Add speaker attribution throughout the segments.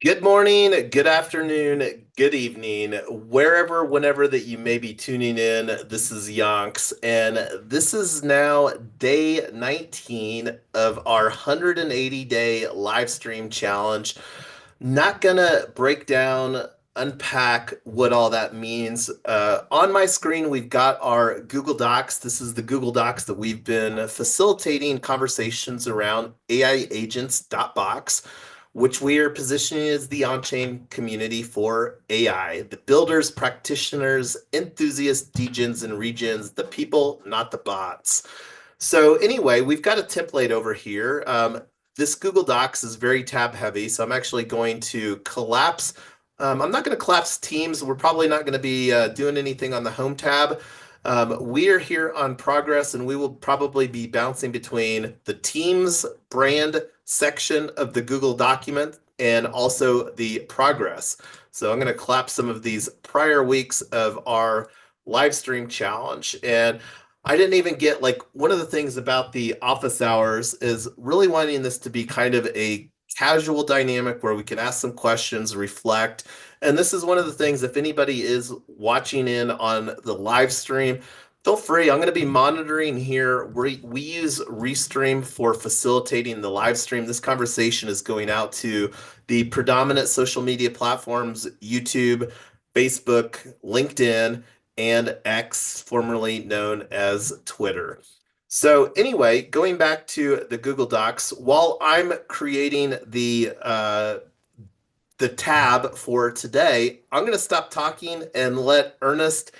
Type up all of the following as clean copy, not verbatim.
Speaker 1: Good morning, good afternoon, good evening, wherever, whenever that you may be tuning in. This is Yonks, and this is now day 19 of our 180-day live stream challenge. Not gonna break down, unpack what all that means. On my screen, we've got our Google Docs. This is the Google Docs that we've been facilitating conversations around AiAgents.Box, which we are positioning as the on-chain community for AI, the builders, practitioners, enthusiasts, degens, and regens, the people, not the bots. So anyway, we've got a template over here. This Google Docs is very tab heavy, so I'm actually going to collapse. I'm not going to collapse Teams. We're probably not going to be doing anything on the Home tab. We are here on Progress, and we will probably be bouncing between the Teams brand section of the Google document and also the Progress. So I'm going to collapse some of these prior weeks of our live stream challenge. And I didn't even get like one of the things about the office hours is really wanting this to be kind of a casual dynamic where we can ask some questions, reflect. And this is one of the things, if anybody is watching in on the live stream, feel free. I'm going to be monitoring here. We use Restream for facilitating the live stream. This conversation is going out to the predominant social media platforms, YouTube, Facebook, LinkedIn, and X, formerly known as Twitter. So anyway, going back to the Google Docs, while I'm creating the tab for today, I'm going to stop talking and let Ernest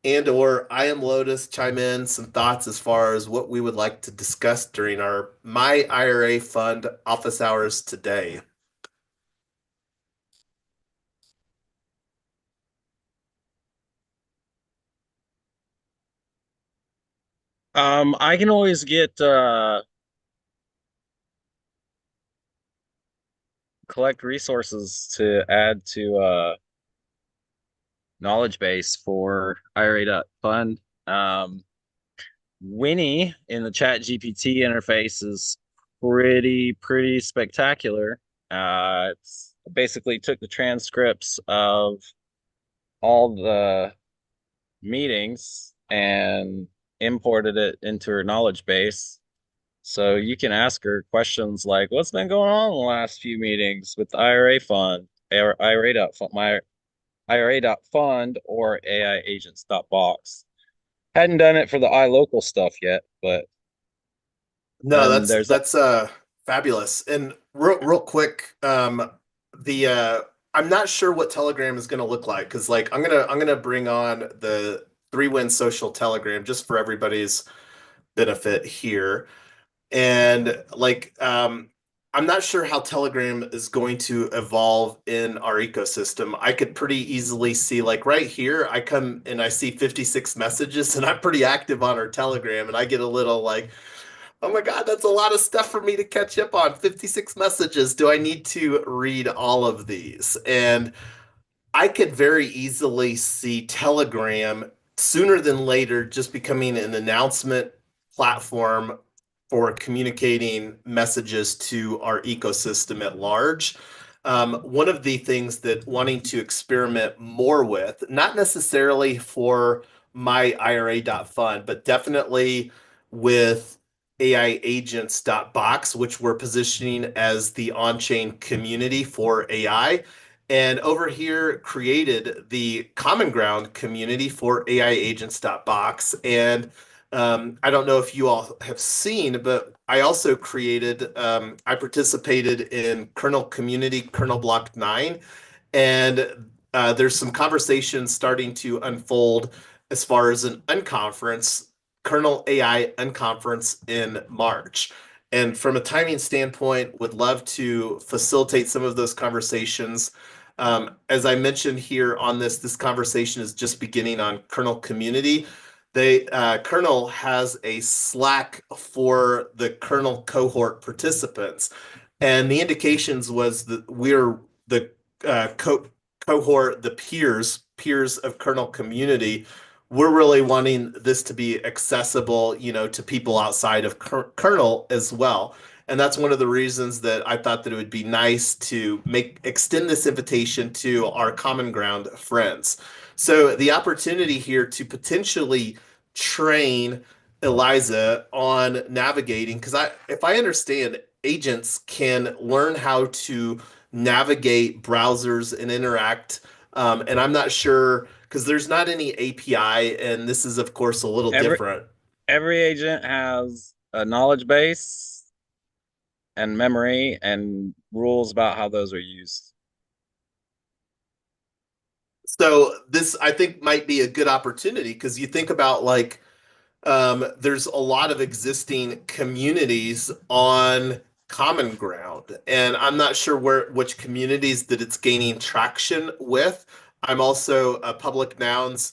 Speaker 1: and or I am Lotus chime in some thoughts as far as what we would like to discuss during our myIRA.Fund office hours today.
Speaker 2: I can always get collect resources to add to knowledge base for IRA.fund. Winnie in the chat GPT interface is pretty spectacular. It's basically took the transcripts of all the meetings and imported it into her knowledge base. So you can ask her questions like, what's been going on in the last few meetings with the IRA fund, or IRA.fund, my IRA.fund or AiAgents.Box. Hadn't done it for the iLocal stuff yet, but
Speaker 1: No,
Speaker 2: then
Speaker 1: that's
Speaker 2: there's
Speaker 1: that's fabulous. And real quick, the I'm not sure what Telegram is going to look like because like I'm gonna bring on the Three Win Social Telegram just for everybody's benefit here. And like I'm not sure how Telegram is going to evolve in our ecosystem. I could pretty easily see like right here, I come and I see 56 messages and I'm pretty active on our Telegram and I get a little like, oh my God, that's a lot of stuff for me to catch up on. 56 messages. Do I need to read all of these? And I could very easily see Telegram sooner than later just becoming an announcement platform for communicating messages to our ecosystem at large. One of the things that wanting to experiment more with, not necessarily for myIRA.fund, but definitely with AiAgents.Box, which we're positioning as the on-chain community for AI, and over here created the Common Ground community for AiAgents.Box. And I don't know if you all have seen, but I also created, I participated in Kernel Community, Kernel Block 9, and there's some conversations starting to unfold as far as an unconference, Kernel AI unconference in March. And from a timing standpoint, would love to facilitate some of those conversations. As I mentioned here on this conversation is just beginning on Kernel Community. Kernel has a Slack for the Kernel cohort participants, and the indications was that we're the cohort, the peers of Kernel Community. We're really wanting this to be accessible, to people outside of Kernel as well. And that's one of the reasons that I thought that it would be nice to make extend this invitation to our common ground friends. So the opportunity here to potentially train Eliza on navigating, because if I understand, agents can learn how to navigate browsers and interact. And I'm not sure because there's not any API, and this is of course a little
Speaker 2: Every
Speaker 1: different.
Speaker 2: every agent has a knowledge base and memory and rules about how those are used.
Speaker 1: So this I think might be a good opportunity because you think about like there's a lot of existing communities on common ground, and I'm not sure which communities that it's gaining traction with. I'm also a public nouns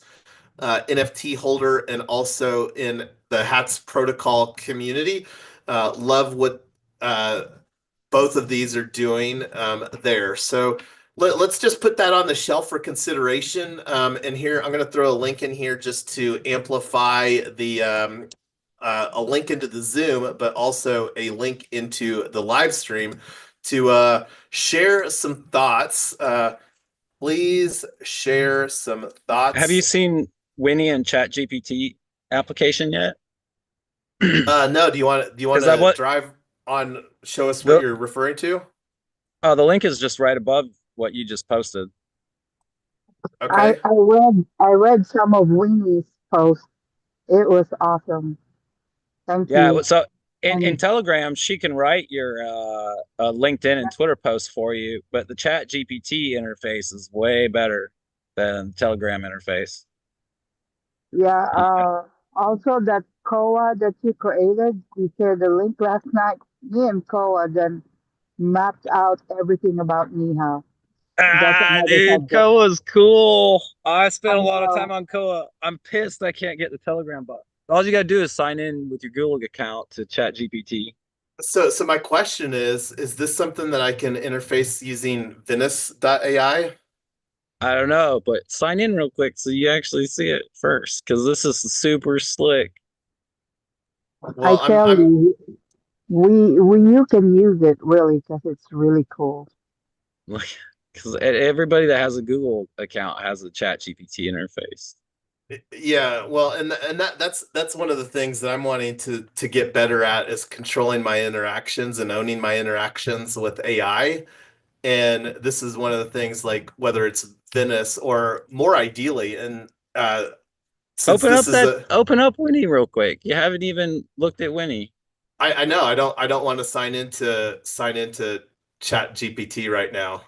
Speaker 1: NFT holder and also in the Hats protocol community. Love what both of these are doing there. So us just put that on the shelf for consideration. And here, I'm going to throw a link in here just to amplify a link into the Zoom, but also a link into the live stream to share some thoughts. Please share some
Speaker 2: Have you
Speaker 1: thoughts.
Speaker 2: seen Winnie and Chat GPT application yet? Because
Speaker 1: No, do you want
Speaker 2: I
Speaker 1: to
Speaker 2: what
Speaker 1: drive on? Show us what
Speaker 2: the
Speaker 1: you're referring to.
Speaker 2: the link is just right above what you just posted.
Speaker 1: Okay.
Speaker 3: I read some of Winnie's post. It was awesome. Thank
Speaker 2: Yeah,
Speaker 3: you.
Speaker 2: so in
Speaker 3: And
Speaker 2: Telegram, she can write your LinkedIn and Twitter posts for you, but the Chat GPT interface is way better than Telegram interface.
Speaker 3: yeah, also that Koa that you created, you shared the link last night. Me and Koa then mapped out everything about Niha. That's
Speaker 2: Ah,
Speaker 3: another
Speaker 2: dude,
Speaker 3: subject.
Speaker 2: Koa's cool. I
Speaker 3: I
Speaker 2: spent a lot of time
Speaker 3: know.
Speaker 2: on Koa. I'm pissed I can't get the Telegram button. All you gotta do is sign in with your Google account to Chat GPT.
Speaker 1: So my question is this something that I can interface using Venice.ai?
Speaker 2: I don't know, but sign in real quick so you actually see it first, because this is super slick.
Speaker 3: I
Speaker 1: Well,
Speaker 3: tell you, we you can use it really because it's really cool.
Speaker 2: Like, because everybody that has a Google account has a Chat GPT interface.
Speaker 1: yeah, well, and that's one of the things that I'm wanting to get better at is controlling my interactions and owning my interactions with AI. And this is one of the things like whether it's Venice or more ideally, and since this is a
Speaker 2: Open up Winnie real quick. You haven't even looked at Winnie.
Speaker 1: I know I don't want to sign into Chat GPT right now.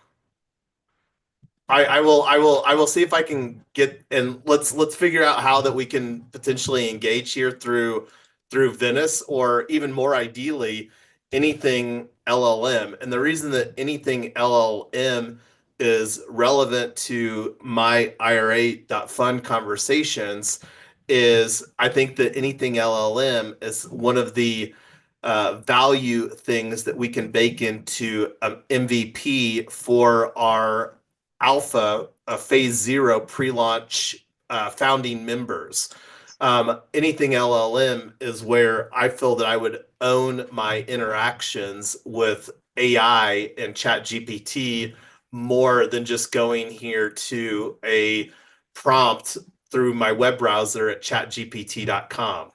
Speaker 1: I will see if I can get and let's figure out how that we can potentially engage here through Venice or even more ideally anything LLM. And the reason that anything LLM is relevant to my IRA.fund conversations is I think that anything LLM is one of the value things that we can bake into MVP for our alpha phase zero pre-launch founding members. Anything LLM is where I feel that I would own my interactions with AI and Chat GPT more than just going here to a prompt through my web browser at chatgpt.com.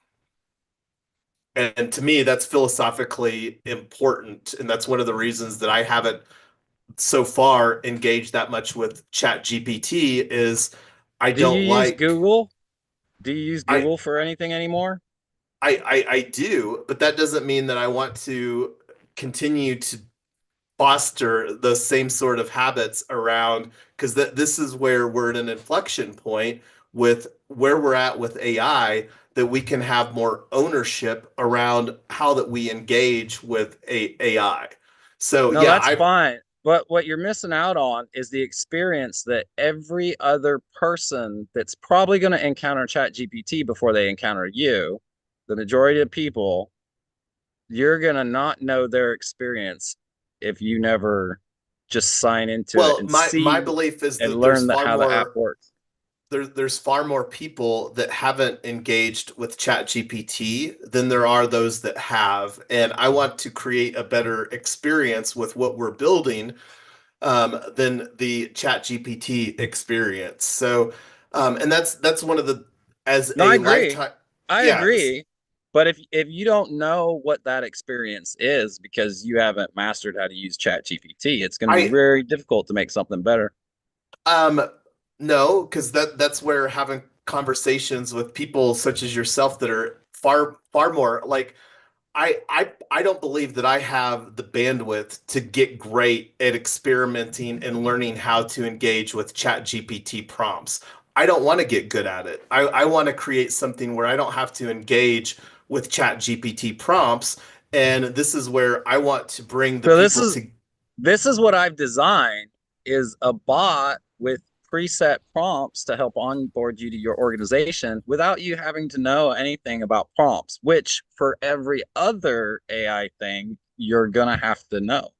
Speaker 1: And to me, that's philosophically important. And that's one of the reasons that I haven't so far engaged that much with Chat GPT is I
Speaker 2: Do you
Speaker 1: don't
Speaker 2: use
Speaker 1: like
Speaker 2: Google? Do you use
Speaker 1: I
Speaker 2: Google for anything anymore?
Speaker 1: I do, but that doesn't mean that I want to continue to foster the same sort of habits around because this is where we're at an inflection point with where we're at with AI that we can have more ownership around how that we engage with AI. So
Speaker 2: No,
Speaker 1: yeah,
Speaker 2: that's fine. But what you're missing out on is the experience that every other person that's probably going to encounter Chat GPT before they encounter you, the majority of people, you're going to not know their experience if you never just sign into it
Speaker 1: well,
Speaker 2: and
Speaker 1: my
Speaker 2: see
Speaker 1: belief is
Speaker 2: and
Speaker 1: that there's
Speaker 2: learn
Speaker 1: far
Speaker 2: how the app
Speaker 1: more
Speaker 2: works.
Speaker 1: there's far more people that haven't engaged with ChatGPT than there are those that have, and I want to create a better experience with what we're building than the ChatGPT experience. So, and that's one of the as
Speaker 2: No, I
Speaker 1: a
Speaker 2: agree.
Speaker 1: lifetime,
Speaker 2: I
Speaker 1: yeah.
Speaker 2: agree. But if you don't know what that experience is because you haven't mastered how to use ChatGPT, it's going to be
Speaker 1: I
Speaker 2: very difficult to make something better.
Speaker 1: um no, because that's where having conversations with people such as yourself that are far more like I don't believe that I have the bandwidth to get great at experimenting and learning how to engage with Chat GPT prompts. I don't want to get good at it. I want to create something where I don't have to engage with Chat GPT prompts. And this is where I want to bring the
Speaker 2: So
Speaker 1: people to.
Speaker 2: this is what I've designed is a bot with preset prompts to help onboard you to your organization without you having to know anything about prompts, which for every other AI thing you're gonna have to know.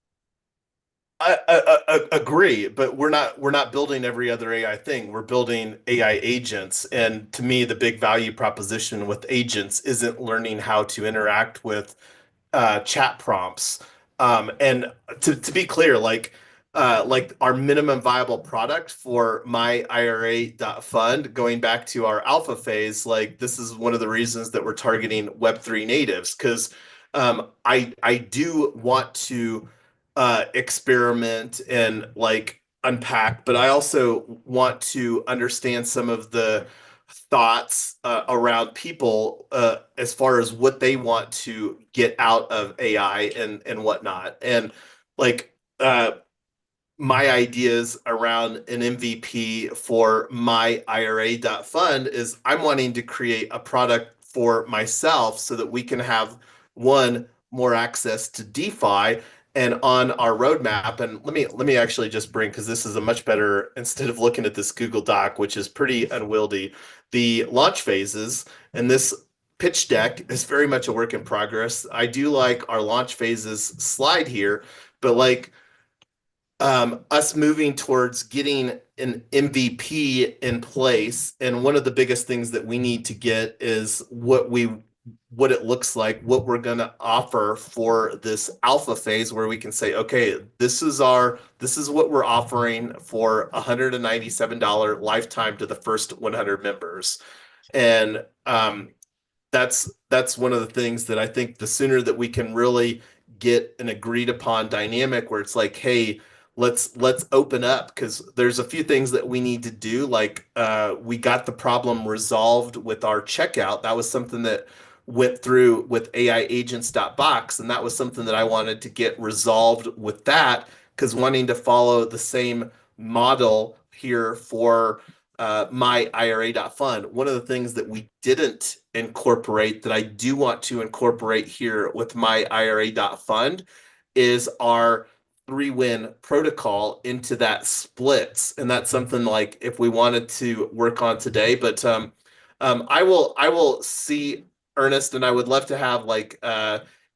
Speaker 1: I agree, but we're not building every other AI thing. We're building AI agents, and to me, the big value proposition with agents isn't learning how to interact with chat prompts. And to be clear, like our minimum viable product for myIRA.fund, going back to our alpha phase, like this is one of the reasons that we're targeting Web3 natives because I do want to experiment and like unpack, but I also want to understand some of the thoughts around people as far as what they want to get out of AI and whatnot. And like my ideas around an MVP for myIRA.fund is I'm wanting to create a product for myself so that we can have one more access to DeFi and on our roadmap. And let me actually just bring because this is a much better instead of looking at this Google Doc, which is pretty unwieldy, the launch phases and this pitch deck is very much a work in progress. I do like our launch phases slide here, but like us moving towards getting an MVP in place. And one of the biggest things that we need to get is what it looks like, what we're going to offer for this alpha phase where we can say, okay, this is what we're offering for $197 lifetime to the first 100 members. And that's one of the things that I think the sooner that we can really get an agreed upon dynamic where it's like, hey, let's open up because there's a few things that we need to do. Like we got the problem resolved with our checkout. That was something that went through with AiAgents.Box, and that was something that I wanted to get resolved with that because wanting to follow the same model here for myIRA.fund. One of the things that we didn't incorporate that I do want to incorporate here with myIRA.fund is our three-win protocol into that splits. And that's something like if we wanted to work on today, but I will see Ernest, and I would love to have like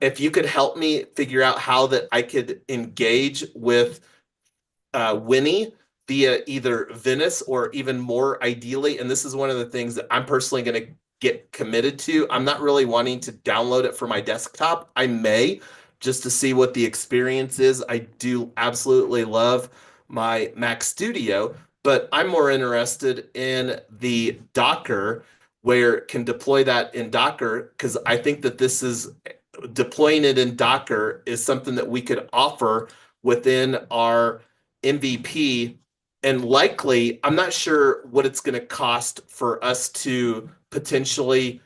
Speaker 1: if you could help me figure out how that I could engage with Winnie via either Venice or even more ideally. And this is one of the things that I'm personally going to get committed to. I'm not really wanting to download it for my desktop. I may just to see what the experience is. I do absolutely love my Mac Studio, but I'm more interested in the Docker where it can deploy that in Docker because I think that this is deploying it in Docker is something that we could offer within our MVP. And likely, I'm not sure what it's going to cost for us to potentially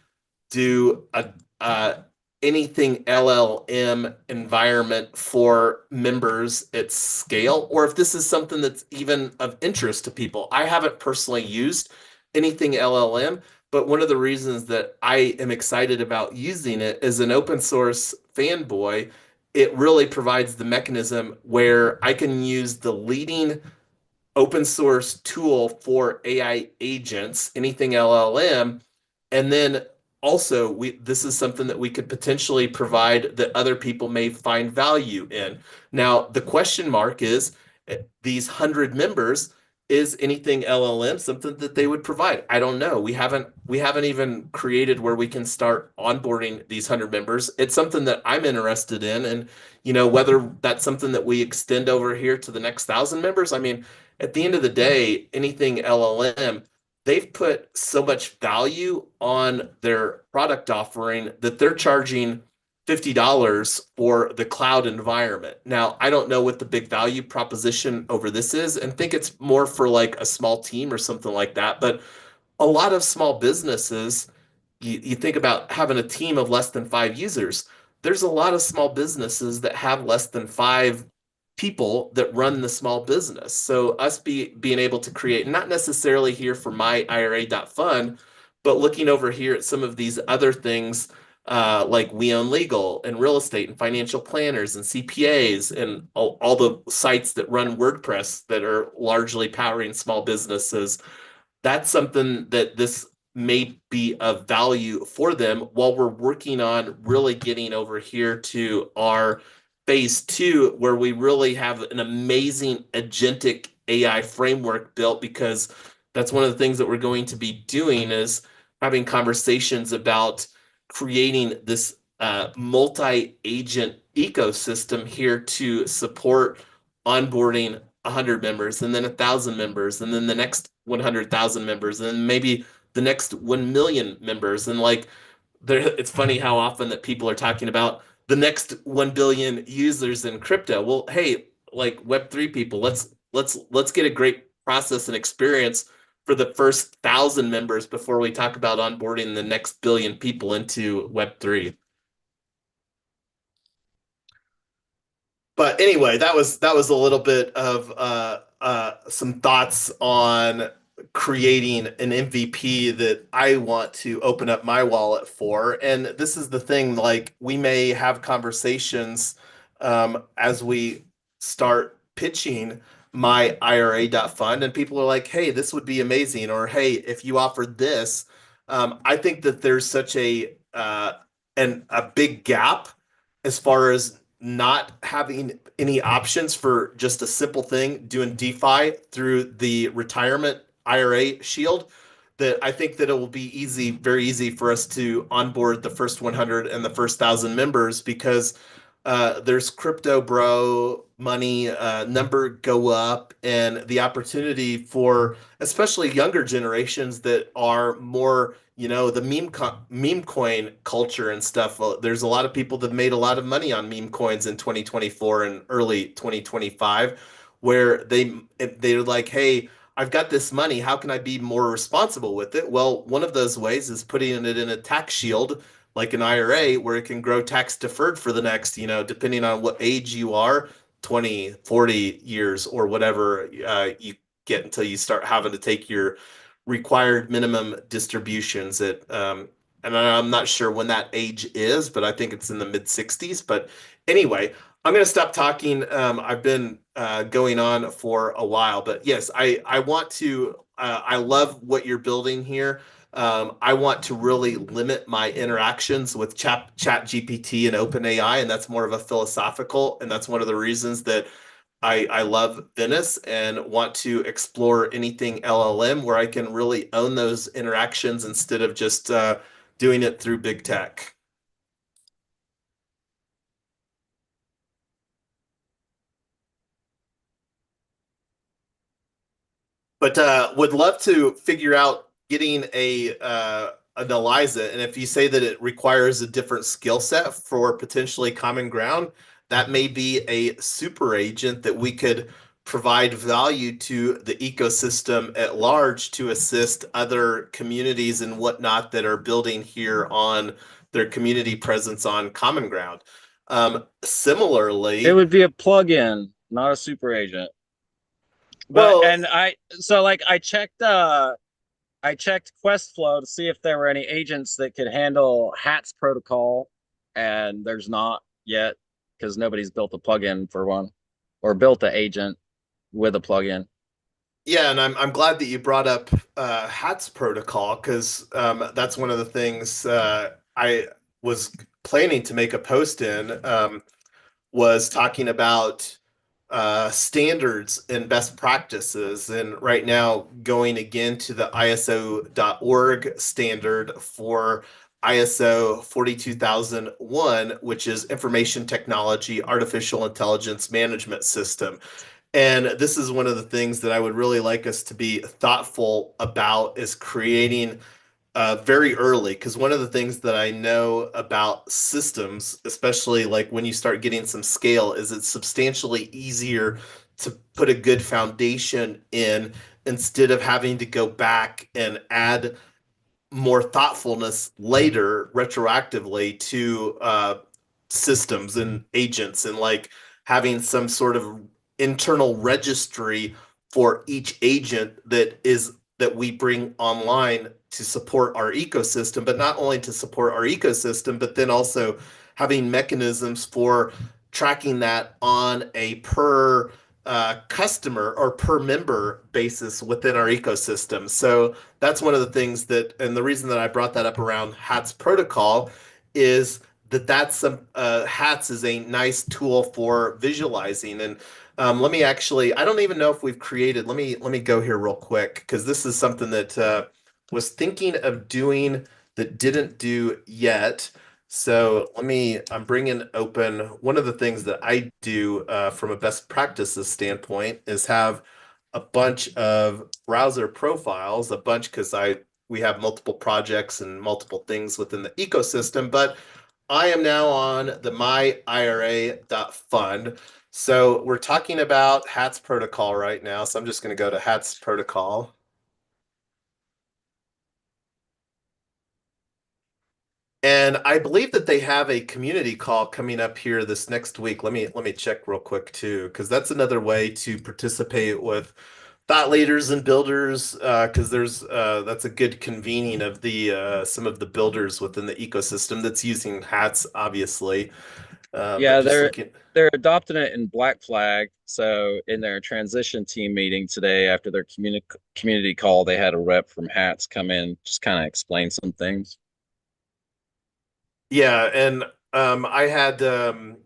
Speaker 1: do a anything LLM environment for members at scale, or if this is something that's even of interest to people. I haven't personally used anything LLM, but one of the reasons that I am excited about using it as an open source fanboy, it really provides the mechanism where I can use the leading open source tool for AI agents, anything LLM, and then also we this is something that we could potentially provide that other people may find value in. Now, the question mark is these 100 members, is anything LLM something that they would provide? I don't know. We haven't even created where we can start onboarding these 100 members. It's something that I'm interested in, and whether that's something that we extend over here to the next 1,000 members. I mean, at the end of the day, anything LLM, they've put so much value on their product offering that they're charging $50 for the cloud environment. Now, I don't know what the big value proposition over this is, and think it's more for like a small team or something like that. But a lot of small businesses, you think about having a team of less than 5 users. There's a lot of small businesses that have less than 5 people that run the small business. So us being able to create, not necessarily here for myIRA.fund, but looking over here at some of these other things, like We Own Legal and real estate and financial planners and CPAs and all the sites that run WordPress that are largely powering small businesses. That's something that this may be of value for them while we're working on really getting over here to our phase 2, where we really have an amazing agentic AI framework built, because that's one of the things that we're going to be doing is having conversations about creating this multi-agent ecosystem here to support onboarding 100 members and then 1,000 members and then the next 100,000 members and then maybe the next 1 million members. And like, it's funny how often that people are talking about the next 1 billion users in crypto. Well, hey, like Web3 people, let's get a great process and experience for the first 1,000 members before we talk about onboarding the next billion people into Web3. But anyway, that was a little bit of some thoughts on creating an MVP that I want to open up my wallet for. And this is the thing, like we may have conversations as we start pitching my IRA.fund, and people are like, hey, this would be amazing, or hey, if you offered this. I think that there's such a big gap as far as not having any options for just a simple thing, doing DeFi through the retirement IRA shield, that I think that it will be easy, very easy for us to onboard the first 100 and the first 1,000 members, because there's crypto bro money, number go up, and the opportunity for especially younger generations that are more, the meme coin culture and stuff. Well, there's a lot of people that made a lot of money on meme coins in 2024 and early 2025, where they're like, hey, I've got this money. How can I be more responsible with it? Well, one of those ways is putting it in a tax shield like an IRA, where it can grow tax deferred for the next, depending on what age you are, 20, 40 years or whatever you get, until you start having to take your required minimum distributions and I'm not sure when that age is, but I think it's in the mid 60s. But anyway, I'm going to stop talking. I've been going on for a while, but yes, I want to. I love what you're building here. I want to really limit my interactions with Chat GPT and OpenAI, and that's more of a philosophical, and that's one of the reasons that I love Venice and want to explore anything LLM where I can really own those interactions instead of just doing it through big tech. But would love to figure out getting an Eliza. And if you say that it requires a different skill set for potentially common ground, that may be a super agent that we could provide value to the ecosystem at large to assist other communities and whatnot that are building here on their community presence on common ground.
Speaker 2: It
Speaker 1: Similarly,
Speaker 2: would be a plugin, not a super agent. But
Speaker 1: well,
Speaker 2: and I so like I checked Questflow to see if there were any agents that could handle HATS protocol, and there's not yet because nobody's built a plugin for one or built an agent with a plugin.
Speaker 1: yeah, and I'm glad that you brought up HATS protocol, because that's one of the things I was planning to make a post in, was talking about standards and best practices. And right now, going again to the ISO.org standard for ISO 42001, which is Information Technology Artificial Intelligence Management System. And this is one of the things that I would really like us to be thoughtful about is creating very early, because one of the things that I know about systems, especially like when you start getting some scale, is it's substantially easier to put a good foundation in instead of having to go back and add more thoughtfulness later retroactively to systems and agents, and like having some sort of internal registry for each agent that we bring online to support our ecosystem, but not only to support our ecosystem, but then also having mechanisms for tracking that on a per customer or per member basis within our ecosystem. So that's one of the things that, and the reason that I brought that up around HATS protocol is that's some HATS is a nice tool for visualizing. And let me actually, I don't even know if we've created. Let me go here real quick because this is something that was thinking of doing that didn't do yet. So I'm bringing open one of the things that I do from a best practices standpoint is have a bunch of browser profiles, a bunch because we have multiple projects and multiple things within the ecosystem, but I am now on the myIRA.fund. So we're talking about HATS protocol right now. So I'm just going to go to HATS protocol. And I believe that they have a community call coming up here this next week. Let me check real quick too, because that's another way to participate with thought leaders and builders. Because there's that's a good convening of the some of the builders within the ecosystem that's using hats, obviously. But
Speaker 2: Yeah,
Speaker 1: just looking.
Speaker 2: they're adopting it in Black Flag. So in their transition team meeting today, after their community call, they had a rep from Hats come in, just kind of explain some things.
Speaker 1: Yeah, and I had David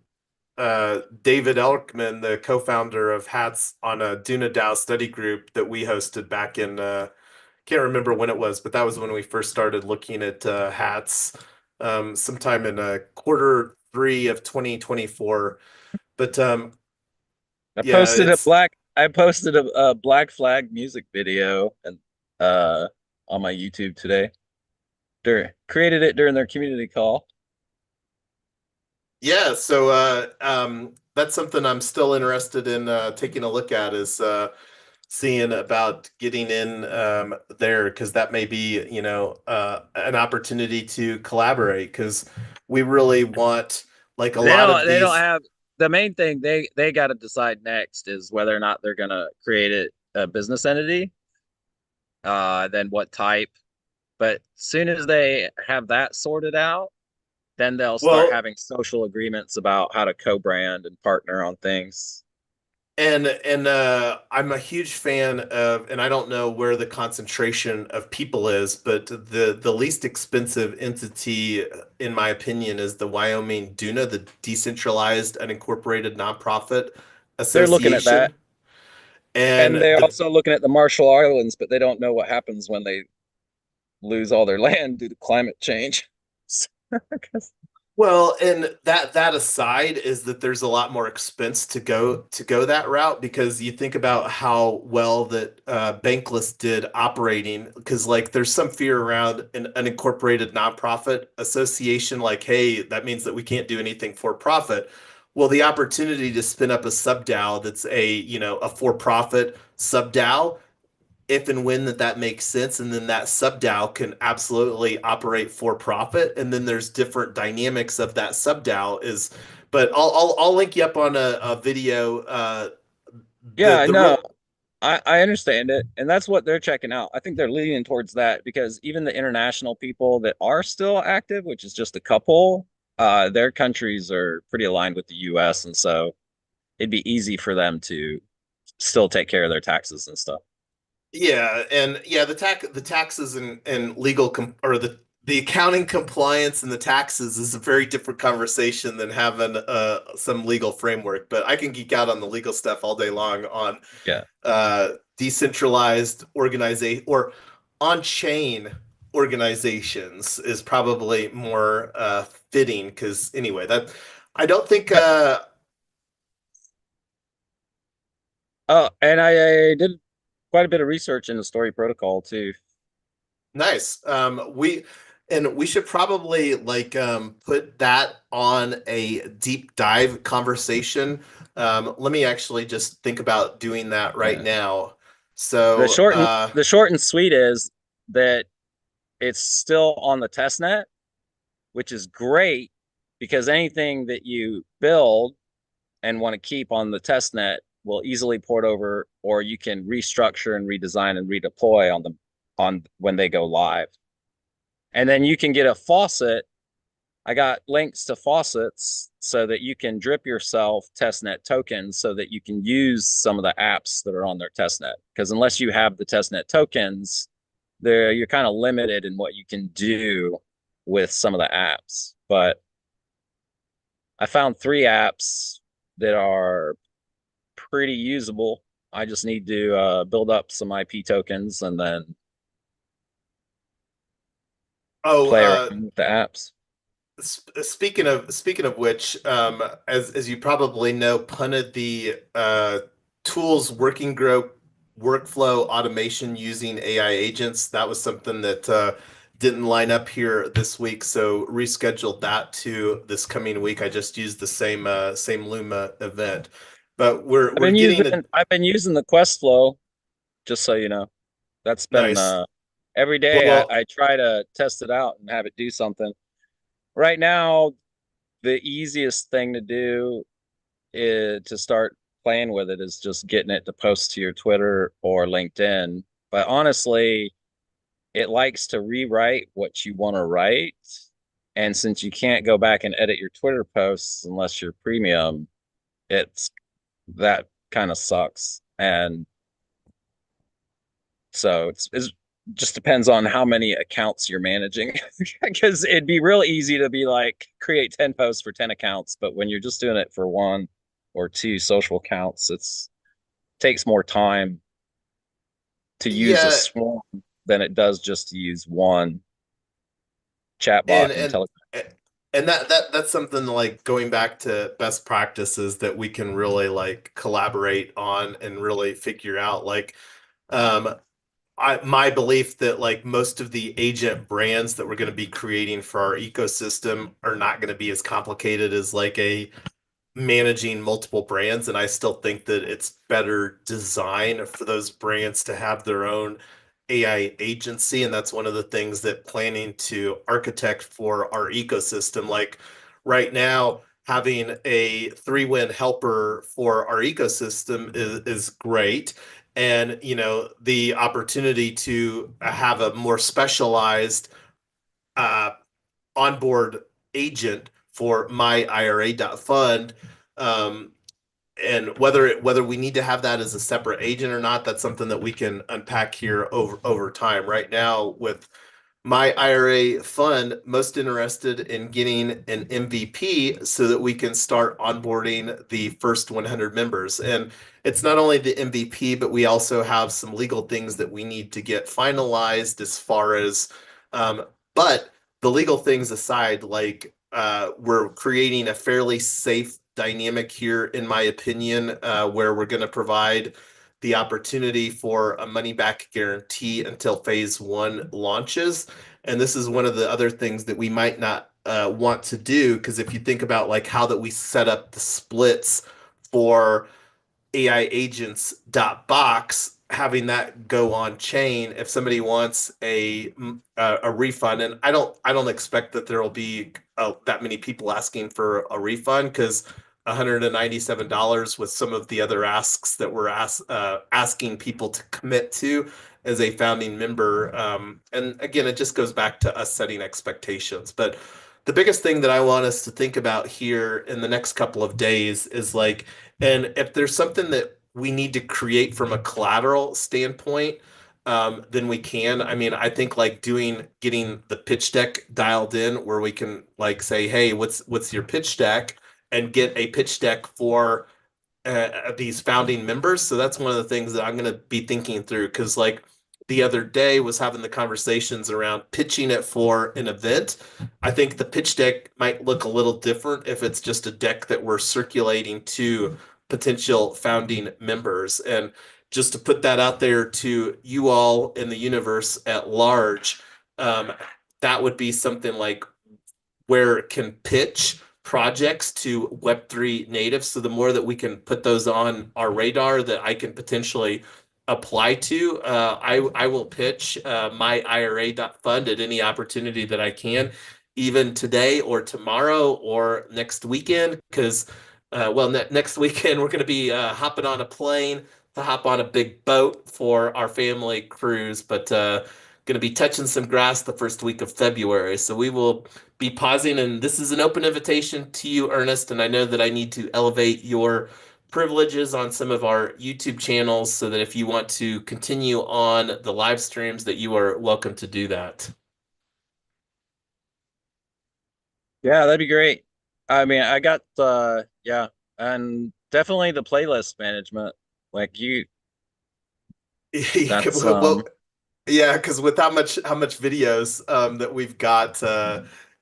Speaker 1: Elkman, the co-founder of Hats, on a Duna DAO study group that we hosted back in can't remember when it was, but that was when we first started looking at Hats, sometime in quarter 3 of 2024. But yeah,
Speaker 2: I posted a Black Flag music video and uh on my YouTube today. Created it during their community call.
Speaker 1: yeah. So that's something I'm still interested in taking a look at is seeing about getting in there because that may be, an opportunity to collaborate because we really want like a lot of
Speaker 2: They don't
Speaker 1: these.
Speaker 2: have the main thing they got to decide next is whether or not they're gonna create a business entity, then what type. But as soon as they have that sorted out, then they'll start
Speaker 1: Well,
Speaker 2: having social agreements about how to co-brand and partner on things.
Speaker 1: and I'm a huge fan of, and I don't know where the concentration of people is, but the least expensive entity, in my opinion, is the Wyoming DUNA, the Decentralized Unincorporated Nonprofit
Speaker 2: They're looking at that.
Speaker 1: Association. And
Speaker 2: And they're
Speaker 1: the
Speaker 2: also looking at the Marshall Islands, but they don't know what happens when they lose all their land due to climate change.
Speaker 1: Well, and that aside is that there's a lot more expense to go that route because you think about how well that Bankless did operating because like there's some fear around an unincorporated nonprofit association like hey that means that we can't do anything for profit. Well, the opportunity to spin up a sub DAO that's a for profit sub DAO if and when that makes sense and then that sub DAO can absolutely operate for profit and then there's different dynamics of that sub DAO is but I'll link you up on a video
Speaker 2: Yeah, I
Speaker 1: the
Speaker 2: know.
Speaker 1: real
Speaker 2: I understand it. And that's what they're checking out. I think they're leaning towards that because even the international people that are still active, which is just a couple, their countries are pretty aligned with the US. And so it'd be easy for them to still take care of their taxes and stuff.
Speaker 1: yeah and yeah the taxes and legal or the accounting compliance and the taxes is a very different conversation than having some legal framework. But I can geek out on the legal stuff all day long on
Speaker 2: Yeah.
Speaker 1: decentralized organization or on-chain organizations is probably more fitting because anyway, that I don't think
Speaker 2: Oh, and I did quite a bit of research in the story protocol too.
Speaker 1: nice. We should probably like put that on a deep dive conversation. Let me actually just think about doing that right
Speaker 2: Yeah.
Speaker 1: now.
Speaker 2: The
Speaker 1: So,
Speaker 2: short and the short and sweet is that it's still on the test net, which is great because anything that you build and want to keep on the test net will easily port over, or you can restructure and redesign and redeploy on when they go live. And then you can get a faucet. I got links to faucets so that you can drip yourself testnet tokens so that you can use some of the apps that are on their testnet. Because unless you have the testnet tokens, there you're kind of limited in what you can do with some of the apps. But I found 3 apps that are pretty usable. I just need to build up some IP tokens and then
Speaker 1: oh,
Speaker 2: play around with the apps.
Speaker 1: speaking of which, as you probably know, punted the tools working group workflow automation using AI agents. That was something that didn't line up here this week, so rescheduled that to this coming week. I just used the same Luma event, but we're
Speaker 2: I've
Speaker 1: we're
Speaker 2: been
Speaker 1: getting
Speaker 2: using
Speaker 1: a
Speaker 2: I've been using the quest flow, just so you know. That's been
Speaker 1: nice.
Speaker 2: every day
Speaker 1: Well,
Speaker 2: I try to test it out and have it do something. Right now, the easiest thing to do is to start playing with it is just getting it to post to your Twitter or LinkedIn. But honestly, it likes to rewrite what you want to write. And since you can't go back and edit your Twitter posts unless you're premium, it's that kind of sucks. And so it's just depends on how many accounts you're managing. Because it'd be real easy to be like create 10 posts for 10 accounts, but when you're just doing it for 1 or 2 social accounts, it's takes more time to use a
Speaker 1: yeah,
Speaker 2: swarm than it does just to use one chatbot
Speaker 1: and
Speaker 2: in
Speaker 1: and
Speaker 2: Telegram.
Speaker 1: and that's something like going back to best practices that we can really like collaborate on and really figure out like um my belief that like most of the agent brands that we're going to be creating for our ecosystem are not going to be as complicated as like a managing multiple brands, and I still think that it's better design for those brands to have their own AI agency, and that's one of the things that planning to architect for our ecosystem. Like right now, having a three-win helper for our ecosystem is great. And the opportunity to have a more specialized uh, onboard agent for myIRA.fund. Um, and whether we need to have that as a separate agent or not, that's something that we can unpack here over time. Right now, with my IRA fund, most interested in getting an MVP so that we can start onboarding the first 100 members. And it's not only the MVP, but we also have some legal things that we need to get finalized as far as, but the legal things aside, like we're creating a fairly safe dynamic here, in my opinion, where we're going to provide the opportunity for a money back guarantee until phase 1 launches. And this is one of the other things that we might not want to do, because if you think about like how that we set up the splits for AiAgents.Box, having that go on chain, if somebody wants a refund, and I don't expect that there will be that many people asking for a refund, because $197 with some of the other asks that we're asking people to commit to as a founding member. And again, it just goes back to us setting expectations. But the biggest thing that I want us to think about here in the next couple of days is like, and if there's something that we need to create from a collateral standpoint, then we can. I mean, I think like getting the pitch deck dialed in where we can like say, hey, what's your pitch deck, and get a pitch deck for these founding members. So that's one of the things that I'm going to be thinking through, because like the other day was having the conversations around pitching it for an event. I think the pitch deck might look a little different if it's just a deck that we're circulating to potential founding members. And just to put that out there to you all in the universe at large, um, that would be something like where it can pitch projects to Web3 natives. So the more that we can put those on our radar that I can potentially apply to, I will pitch myIRA.fund at any opportunity that I can, even today or tomorrow or next weekend. Because, next weekend we're going to be hopping on a plane to hop on a big boat for our family cruise, but going to be touching some grass the first week of February. So we will be pausing, and this is an open invitation to you, Ernest. And I know that I need to elevate your privileges on some of our YouTube channels so that if you want to continue on the live streams, that you are welcome to do that.
Speaker 2: Yeah, that'd be great. I mean, I got yeah, and definitely the playlist management. Like you, that's
Speaker 1: Well, yeah, because with how much videos that we've got,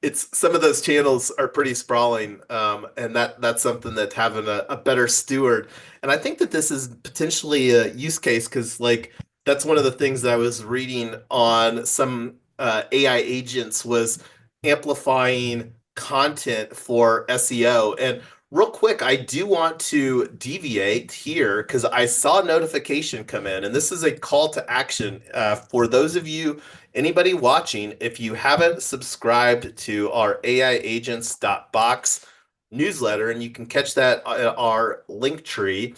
Speaker 1: it's some of those channels are pretty sprawling, and that's something that having a better steward. And I think that this is potentially a use case because like that's one of the things that I was reading on some AI agents was amplifying content for SEO. And real quick, I do want to deviate here because I saw a notification come in, and this is a call to action for those of you, anybody watching. If you haven't subscribed to our AiAgents.Box newsletter, and you can catch that at our link tree,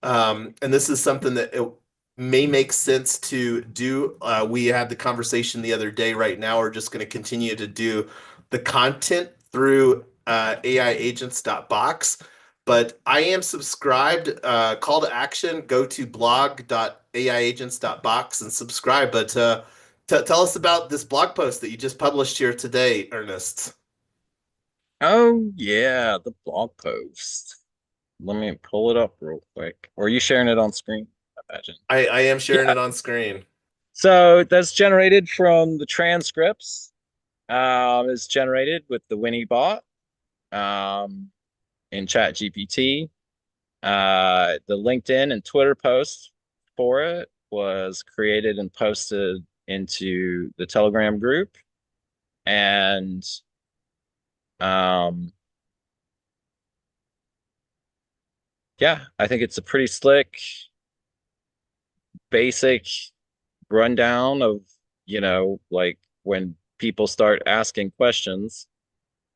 Speaker 1: and this is something that it may make sense to do. We had the conversation the other day. Right now, we're just going to continue to do the content through AiAgents.Box. But I am subscribed. Call to action, go to blog.aiagents.box and subscribe. But tell us about this blog post that you just published here today, Ernest.
Speaker 2: oh yeah, the blog post. Let me pull it up real quick. Or are you sharing it on screen? I imagine.
Speaker 1: I am sharing
Speaker 2: Yeah.
Speaker 1: it on screen.
Speaker 2: So that's generated from the transcripts. It's generated with the Winnie bot in Chat GPT. The LinkedIn and Twitter post for it was created and posted into the Telegram group. And um, yeah, I think it's a pretty slick, basic rundown of, like when people start asking questions.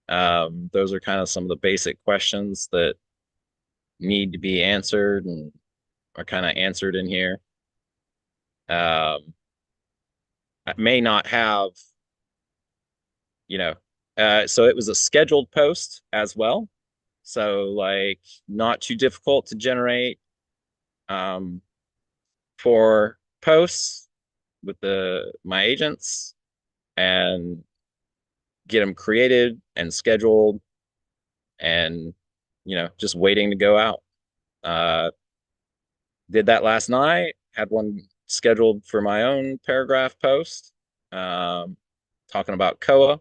Speaker 2: Those are kind of some of the basic questions that need to be answered and are kind of answered in here. Um, I may not have, you know, so it was a scheduled post as well. So like not too difficult to generate um, for posts with the my agents and get them created and scheduled and just waiting to go out. Uh, did that last night. Had one scheduled for my own paragraph post, um, talking about Koa,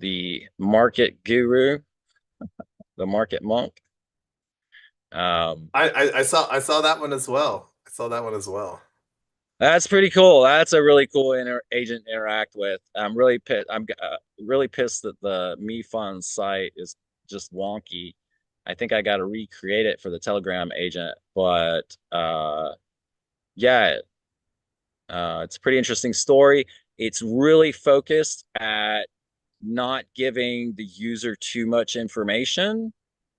Speaker 2: the market guru, the market monk. Um,
Speaker 1: I saw that one as well. I saw that one as well.
Speaker 2: that's pretty cool. That's a really cool agent to interact with. I'm really pissed. I'm really pissed that the myIRA.fund site is just wonky. I think I got to recreate it for the Telegram agent, but yeah, it's a pretty interesting story. It's really focused at not giving the user too much information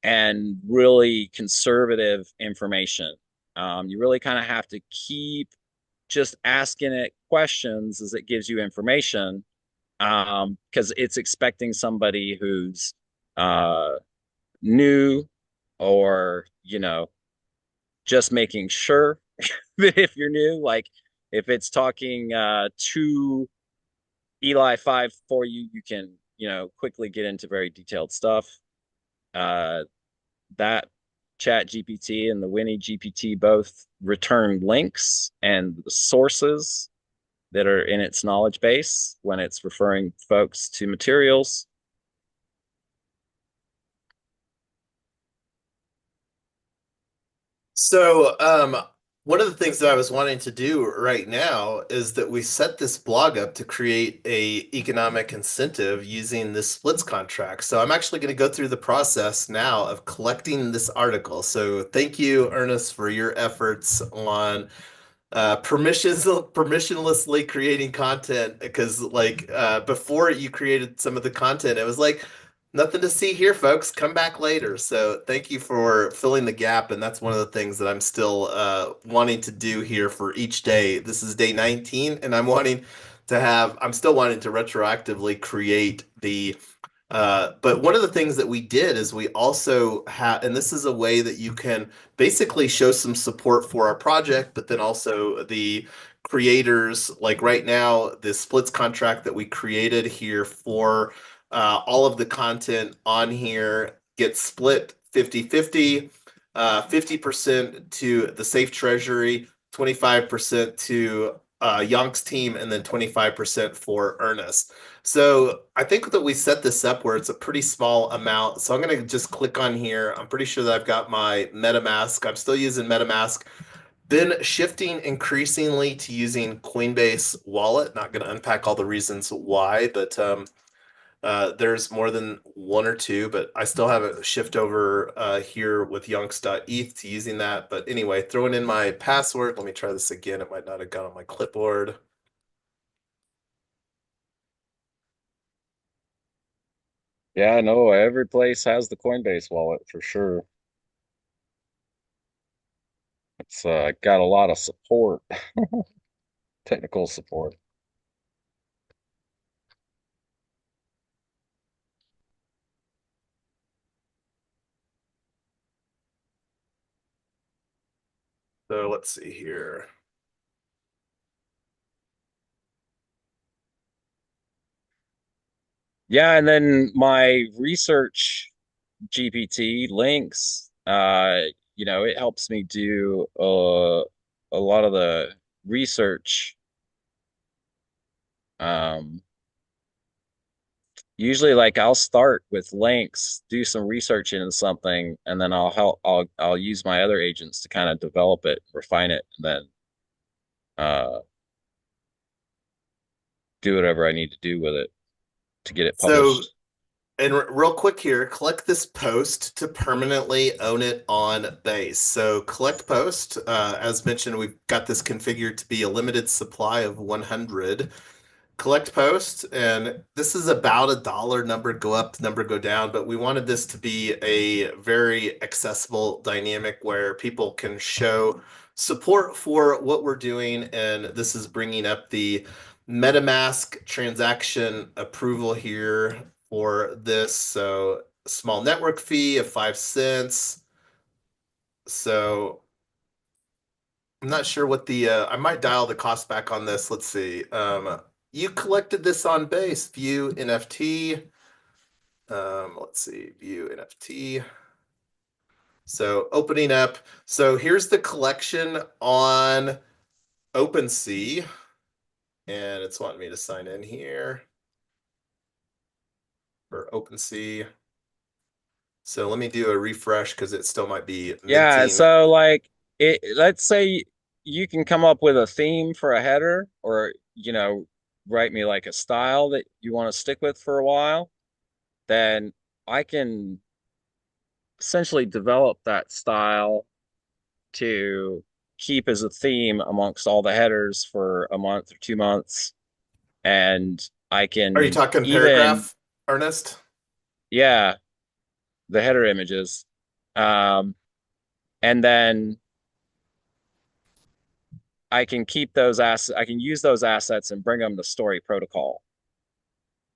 Speaker 2: and really conservative information. You really kind of have to keep just asking it questions as it gives you information, because it's expecting somebody who's uh, new or just making sure that if you're new, like If it's talking to Eli 5 for you, you can, quickly get into very detailed stuff. Uh, that Chat GPT and the Winnie GPT both return links and the sources that are in its knowledge base when it's referring folks to materials.
Speaker 1: So, one of the things that I was wanting to do right now is that we set this blog up to create a economic incentive using this splits contract. So I'm actually going to go through the process now of collecting this article. So thank you, Ernest, for your efforts on permissionlessly creating content because before you created some of the content it was like nothing to see here folks, come back later. So thank you for filling the gap, and that's one of the things that I'm still wanting to do here for each day. This is day 19 and I'm still wanting to retroactively create the but one of the things that we did is we also had, and this is a way that you can basically show some support for our project, but then also the creators, like right now, the splits contract that we created here for all of the content on here gets split 50-50, 50% to the Safe Treasury, 25% to Yonk's team, and then 25% for Ernest. So I think that we set this up where it's a pretty small amount. So I'm going to just click on here. I'm pretty sure that I've got my MetaMask. I'm still using MetaMask. Been shifting increasingly to using Coinbase Wallet. Not going to unpack all the reasons why, but there's more than one or two, but I still have a shift over here with yonks.eth to using that. But anyway, throwing in my password. Let me try this again. It might not have gone on my clipboard.
Speaker 2: Yeah, I know every place has the Coinbase wallet for sure. It's got a lot of support, technical support.
Speaker 1: So let's see here.
Speaker 2: Yeah, and then my research GPT links, it helps me do a lot of the research. Um, Usually, like, I'll start with links, do some research into something, and then I'll use my other agents to kind of develop it, refine it, and then uh do whatever I need to do with it to get it
Speaker 1: So
Speaker 2: published.
Speaker 1: And real quick here, collect this post to permanently own it on base. So collect post, as mentioned, we've got this configured to be a limited supply of 100. Collect post, and this is about a dollar, number go up, number go down, but we wanted this to be a very accessible dynamic where people can show support for what we're doing. And this is bringing up the MetaMask transaction approval here for this. So small network fee of 5 cents. So I'm not sure what I might dial the cost back on this. Let's see. You collected this on base, view NFT. Let's see, view NFT. So opening up. So here's the collection on OpenSea, and it's wanting me to sign in here for OpenSea. So let me do a refresh because it still might be
Speaker 2: Yeah,
Speaker 1: minting.
Speaker 2: so like let's say you can come up with a theme for a header or, write me like a style that you want to stick with for a while, then I can essentially develop that style to keep as a theme amongst all the headers for a month or 2 months. And I
Speaker 1: Are you
Speaker 2: can
Speaker 1: talking
Speaker 2: even,
Speaker 1: paragraph, Ernest?
Speaker 2: yeah, the header images. Um, and then I can keep those assets, I can use those assets and bring them to story protocol,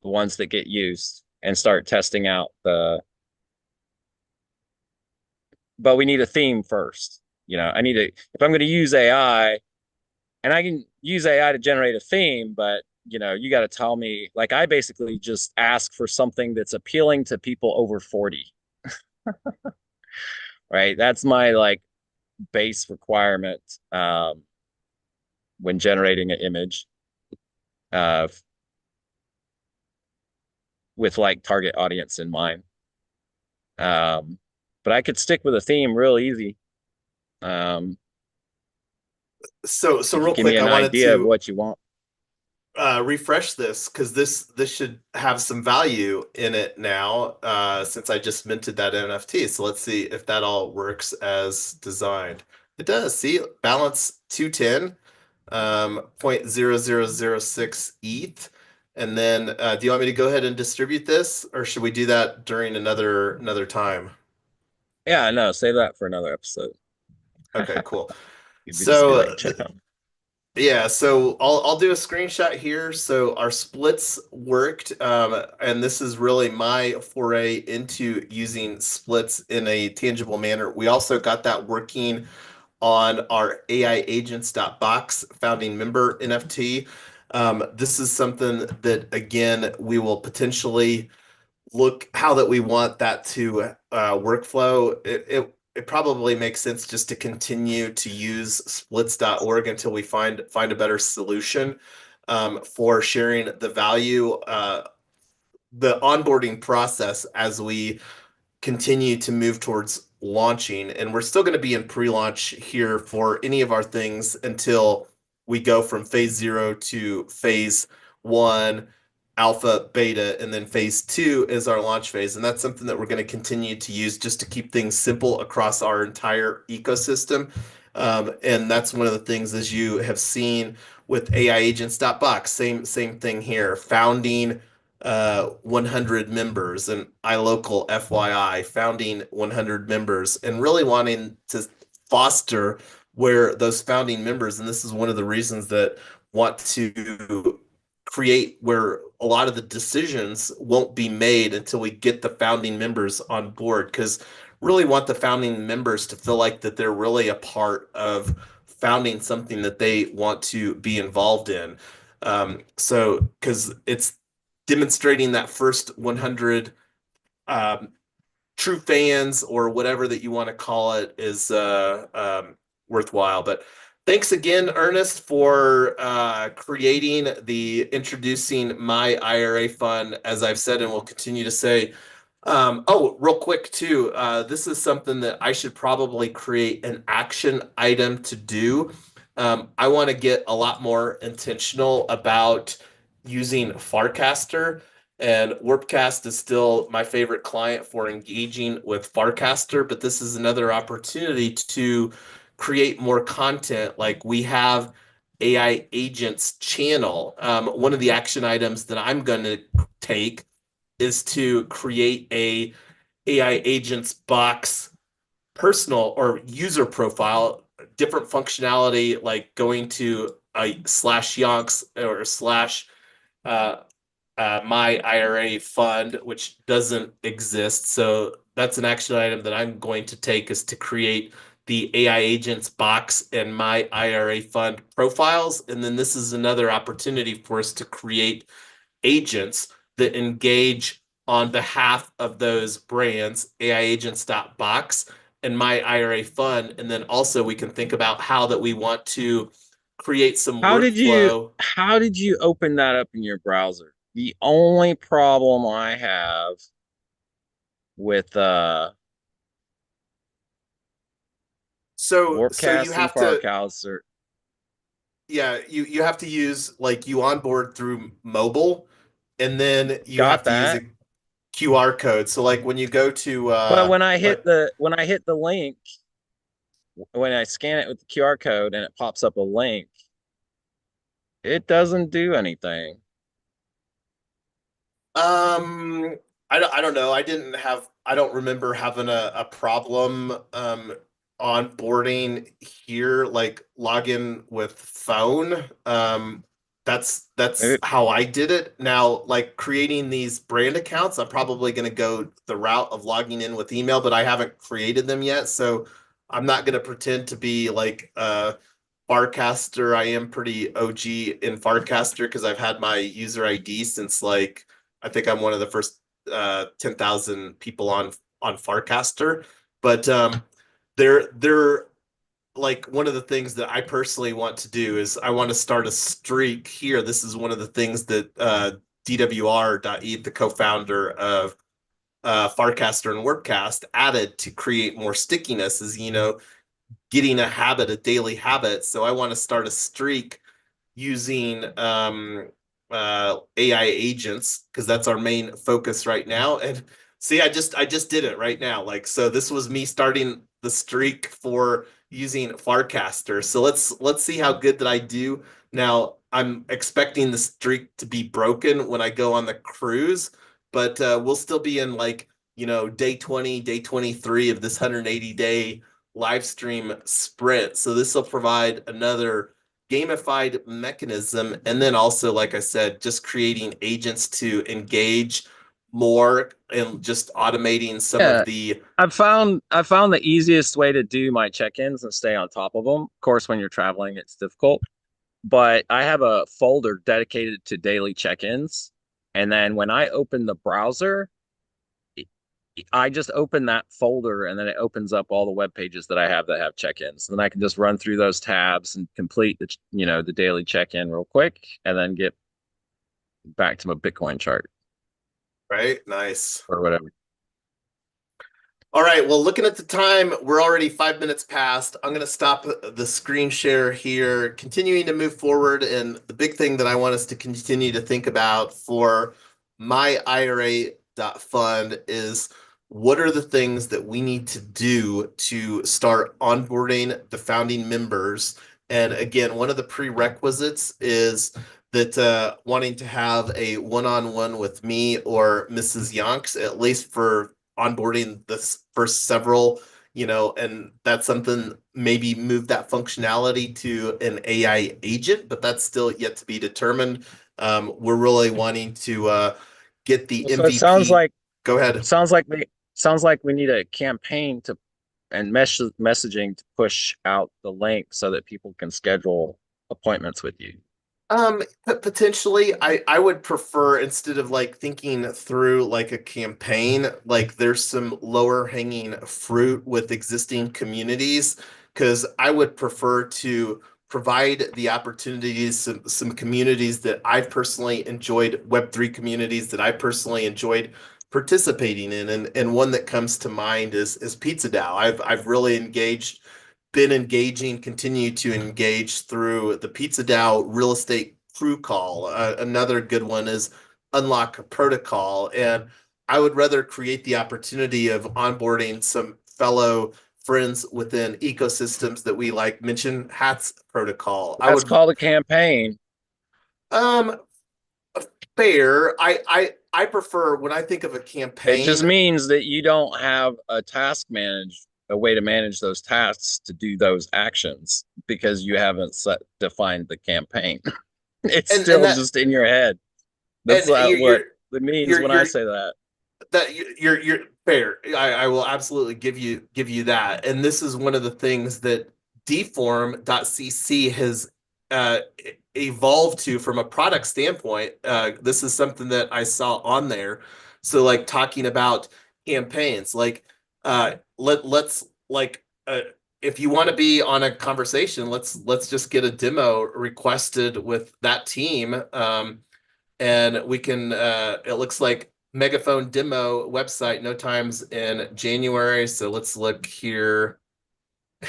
Speaker 2: the ones that get used, and start testing out but we need a theme first. I need to, if I'm going to use AI and I can use AI to generate a theme, but you got to tell me, like, I basically just ask for something that's appealing to people over 40, right? That's my like base requirement when generating an image uh, with like target audience in mind. Um, but I could stick with a theme real easy. Um,
Speaker 1: So
Speaker 2: if you
Speaker 1: real
Speaker 2: give me
Speaker 1: quick, I
Speaker 2: an
Speaker 1: wanted
Speaker 2: idea of
Speaker 1: to
Speaker 2: what you want.
Speaker 1: refresh this because this should have some value in it now, since I just minted that NFT. So let's see if that all works as designed. It does. See, balance 210, 0.0006 ETH. And then, do you want me to go ahead and distribute this, or should we do that during another time?
Speaker 2: Yeah, no, save that for another episode.
Speaker 1: Okay, cool.
Speaker 2: You'd be just be
Speaker 1: So
Speaker 2: like, check out.
Speaker 1: yeah, so I'll do a screenshot here. So our splits worked, and this is really my foray into using splits in a tangible manner. We also got that working on our AiAgents.Box founding member NFT. This is something that again we will potentially look how that we want that to workflow. It probably makes sense just to continue to use splits.org until we find a better solution for sharing the value, the onboarding process as we continue to move towards launching. And we're still going to be in pre-launch here for any of our things until we go from phase 0 to phase 1, alpha, beta, and then phase 2 is our launch phase. And that's something that we're going to continue to use just to keep things simple across our entire ecosystem. And that's one of the things, as you have seen with AiAgents.Box, same thing here. Founding 100 members, and iLocal FYI, founding 100 members, and really wanting to foster where those founding members, and this is one of the reasons that want to create where a lot of the decisions won't be made until we get the founding members on board, because really want the founding members to feel like that they're really a part of founding something that they want to be involved in. So, because it's demonstrating that first 100 um, true fans or whatever that you want to call it is worthwhile. But thanks again, Ernest, for creating the introducing my IRA fund, as I've said and will continue to say. Oh, real quick too, this is something that I should probably create an action item to do. I want to get a lot more intentional about using Farcaster, and Warpcast is still my favorite client for engaging with Farcaster, but this is another opportunity to create more content. Like we have AI Agents channel. One of the action items that I'm going to take is to create a AI Agents box personal or user profile, different functionality, like going to a slash yonks or slash uh, my IRA fund, which doesn't exist. So that's an action item that I'm going to take, is to create the AI Agents box and my IRA fund profiles. And then this is another opportunity for us to create agents that engage on behalf of those brands, AiAgents.Box and my IRA fund. And then also we can think about how that we want to create some workflow.
Speaker 2: How did you open that up in your browser? The only problem I have with
Speaker 1: So you
Speaker 2: Warpcast and
Speaker 1: have to,
Speaker 2: Farcaster.
Speaker 1: yeah, you have to use, like, you onboard through mobile, and then you have
Speaker 2: Got
Speaker 1: to use a
Speaker 2: that.
Speaker 1: QR code. So like when you go to
Speaker 2: But
Speaker 1: like
Speaker 2: when I hit the link, when I scan it with the QR code and it pops up a link, it doesn't do anything.
Speaker 1: I don't know. I don't remember having a problem onboarding here, like login with phone. That's
Speaker 2: Maybe,
Speaker 1: how I did it. Now, like creating these brand accounts, I'm probably going to go the route of logging in with email, but I haven't created them yet, so I'm not going to pretend to be like Farcaster. I am pretty OG in Farcaster because I've had my user ID since like I think I'm one of the first 10,000 people on Farcaster. But they're like one of the things that I personally want to do is I want to start a streak here. This is one of the things that DWR.eth, the co-founder of Farcaster and Warpcast, added to create more stickiness is, getting a habit, a daily habit. So I want to start a streak using AI agents because that's our main focus right now. And see, I just did it right now. Like so, this was me starting the streak for using Farcaster. So let's see how good that I do. Now I'm expecting the streak to be broken when I go on the cruise, but we'll still be in like day 20, day 23 of this 180-day live stream sprint. So this will provide another gamified mechanism. And then also, like I said, just creating agents to engage more and just automating some of
Speaker 2: Yeah,
Speaker 1: the
Speaker 2: I found the easiest way to do my check-ins and stay on top of them. Of course, when you're traveling, it's difficult, but I have a folder dedicated to daily check-ins. And then when I open the browser, I just open that folder and then it opens up all the web pages that I have that have check-ins. And then I can just run through those tabs and complete the daily check-in real quick and then get back to my Bitcoin chart
Speaker 1: right. Nice.
Speaker 2: or whatever.
Speaker 1: All right. Well, looking at the time, we're already 5 minutes past. I'm going to stop the screen share here, continuing to move forward. And the big thing that I want us to continue to think about for myIRA.fund is what are the things that we need to do to start onboarding the founding members? And again, one of the prerequisites is that wanting to have a one-on-one with me or Mrs. Yonks, at least for onboarding the first several, and that's something maybe move that functionality to an AI agent, but that's still yet to be determined. We're really wanting to get the
Speaker 2: So it sounds
Speaker 1: MVP.
Speaker 2: like
Speaker 1: Go ahead.
Speaker 2: sounds like we sounds like we need a campaign to and messaging to push out the link so that people can schedule appointments with you.
Speaker 1: Potentially, I would prefer instead of like thinking through like a campaign, like there's some lower hanging fruit with existing communities, because I would prefer to provide the opportunities, some communities that I've personally enjoyed, Web3 communities that I personally enjoyed participating in, and one that comes to mind is Pizza DAO. I've really been engaging, continue to engage through the Pizza DAO real estate crew call. Another good one is Unlock Protocol. And I would rather create the opportunity of onboarding some fellow friends within ecosystems that we like mention Hats Protocol. I
Speaker 2: That's
Speaker 1: would
Speaker 2: called a campaign.
Speaker 1: um fair. I prefer when I think of a
Speaker 2: It just
Speaker 1: campaign.
Speaker 2: means that you don't have a way to manage those tasks to do those actions because you haven't defined the campaign. It's
Speaker 1: And
Speaker 2: still
Speaker 1: that
Speaker 2: just in your head. That's
Speaker 1: and
Speaker 2: not what
Speaker 1: you're
Speaker 2: it means
Speaker 1: you're
Speaker 2: when I
Speaker 1: you're
Speaker 2: say that.
Speaker 1: that you're fair. I will absolutely give you that. And this is one of the things that deform.cc has uh, evolved to from a product standpoint. This is something that I saw on there. So like talking about campaigns, like let's like if you want to be on a conversation, let's just get a demo requested with that team. And we can it looks like megaphone demo website no times in January, so let's look here.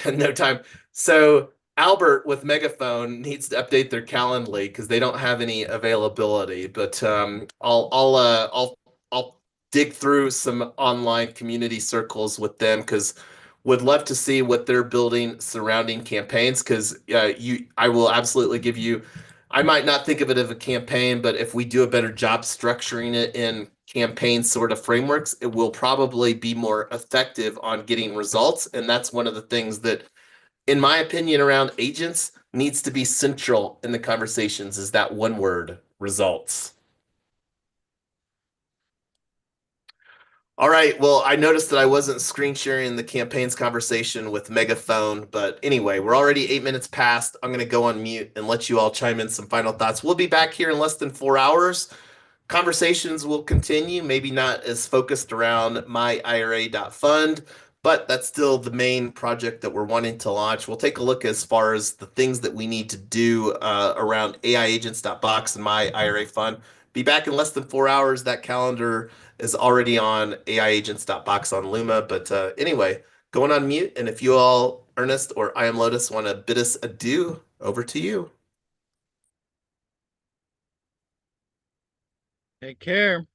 Speaker 1: No time. So Albert with megaphone needs to update their calendly because they don't have any availability, but I'll dig through some online community circles with them because would love to see what they're building surrounding campaigns because you I will absolutely give you. I might not think of it as a campaign, but if we do a better job structuring it in campaign sort of frameworks, it will probably be more effective on getting results. And that's one of the things that, in my opinion, around agents needs to be central in the conversations is that one word, results. All right. Well, I noticed that I wasn't screen sharing the campaign's conversation with Megaphone, but anyway, we're already 8 minutes past. I'm going to go on mute and let you all chime in some final thoughts. We'll be back here in less than 4 hours. Conversations will continue, maybe not as focused around myIRA.fund, but that's still the main project that we're wanting to launch. We'll take a look as far as the things that we need to do around AiAgents.Box and my IRA fund. Be back in less than 4 hours. That calendar is already on AiAgents.Box on Luma. But anyway, going on mute. And if you all, Ernest or I am Lotus, want to bid us adieu, over to you.
Speaker 2: Take care.